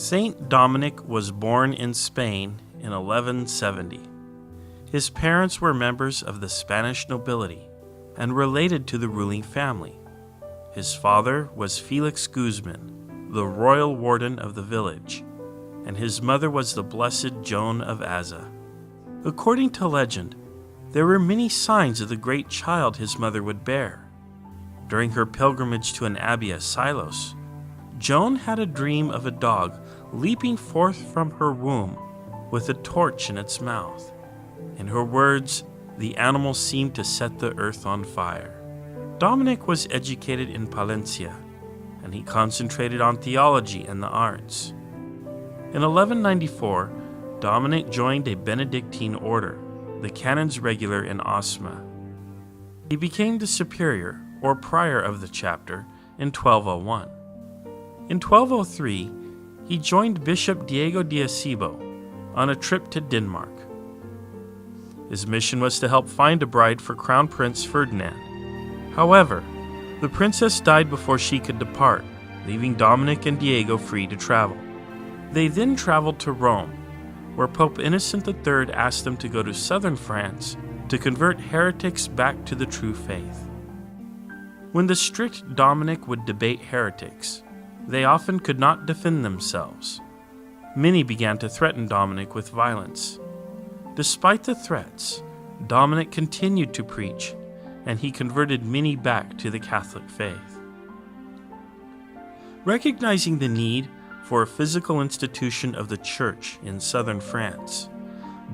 Saint Dominic was born in Spain in 1170. His parents were members of the Spanish nobility and related to the ruling family. His father was Felix Guzman, the royal warden of the village, and his mother was the Blessed Joan of Aza. According to legend, there were many signs of the great child his mother would bear. During her pilgrimage to an abbey at Silos, Joan had a dream of a dog leaping forth from her womb with a torch in its mouth. In her words, the animal seemed to set the earth on fire. Dominic was educated in Palencia, and he concentrated on theology and the arts. In 1194, Dominic joined a Benedictine order, the Canons Regular in Osma. He became the superior, or prior of the chapter, in 1201. In 1203, he joined Bishop Diego de Acebo on a trip to Denmark. His mission was to help find a bride for Crown Prince Ferdinand. However, the princess died before she could depart, leaving Dominic and Diego free to travel. They then traveled to Rome, where Pope Innocent III asked them to go to southern France to convert heretics back to the true faith. When the strict Dominic would debate heretics, they often could not defend themselves. Many began to threaten Dominic with violence. Despite the threats, Dominic continued to preach, and he converted many back to the Catholic faith. Recognizing the need for a physical institution of the Church in southern France,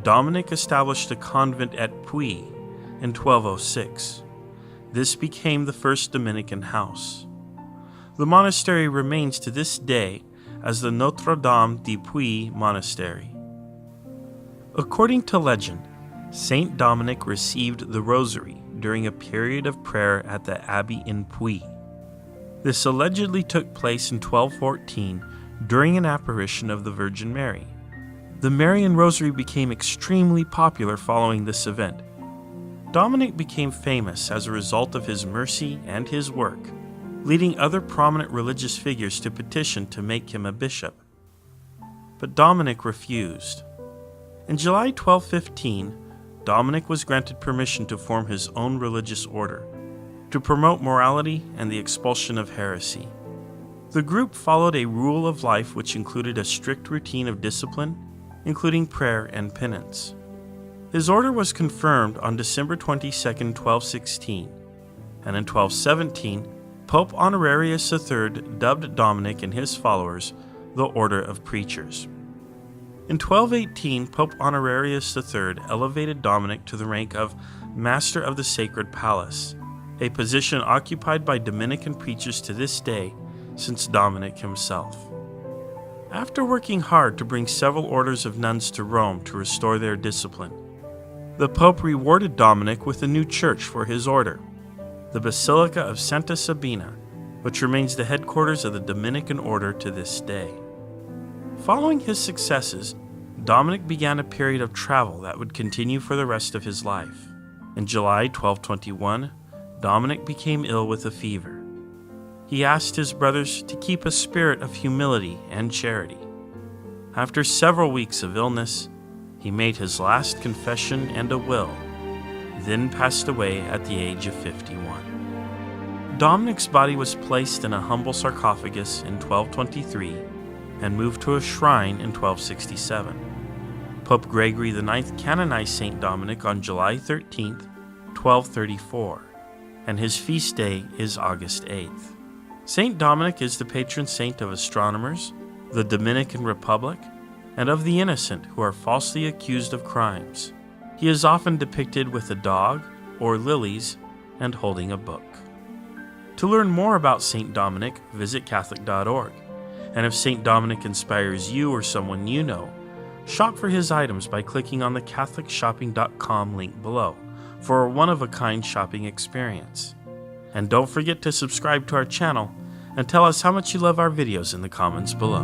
Dominic established a convent at Puy in 1206. This became the first Dominican house. The monastery remains to this day as the Notre Dame de Puy Monastery. According to legend, Saint Dominic received the Rosary during a period of prayer at the abbey in Puy. This allegedly took place in 1214 during an apparition of the Virgin Mary. The Marian Rosary became extremely popular following this event. Dominic became famous as a result of his mercy and his work, leading other prominent religious figures to petition to make him a bishop. But Dominic refused. In July 1215, Dominic was granted permission to form his own religious order, to promote morality and the expulsion of heresy. The group followed a rule of life which included a strict routine of discipline, including prayer and penance. His order was confirmed on December 22, 1216, and in 1217, Pope Honorius III dubbed Dominic and his followers the Order of Preachers. In 1218, Pope Honorius III elevated Dominic to the rank of Master of the Sacred Palace, a position occupied by Dominican preachers to this day since Dominic himself. After working hard to bring several orders of nuns to Rome to restore their discipline, the Pope rewarded Dominic with a new church for his order, the Basilica of Santa Sabina, which remains the headquarters of the Dominican order to this day. Following his successes, Dominic began a period of travel that would continue for the rest of his life. In July 1221, Dominic became ill with a fever. He asked his brothers to keep a spirit of humility and charity. After several weeks of illness, he made his last confession and a will, then passed away at the age of 51. Dominic's body was placed in a humble sarcophagus in 1223 and moved to a shrine in 1267. Pope Gregory IX canonized Saint Dominic on July 13, 1234, and his feast day is August 8th. Saint Dominic is the patron saint of astronomers, the Dominican Republic, and of the innocent who are falsely accused of crimes. He is often depicted with a dog or lilies and holding a book. To learn more about Saint Dominic, visit Catholic.org. And if Saint Dominic inspires you or someone you know, shop for his items by clicking on the CatholicShopping.com link below for a one-of-a-kind shopping experience. And don't forget to subscribe to our channel and tell us how much you love our videos in the comments below.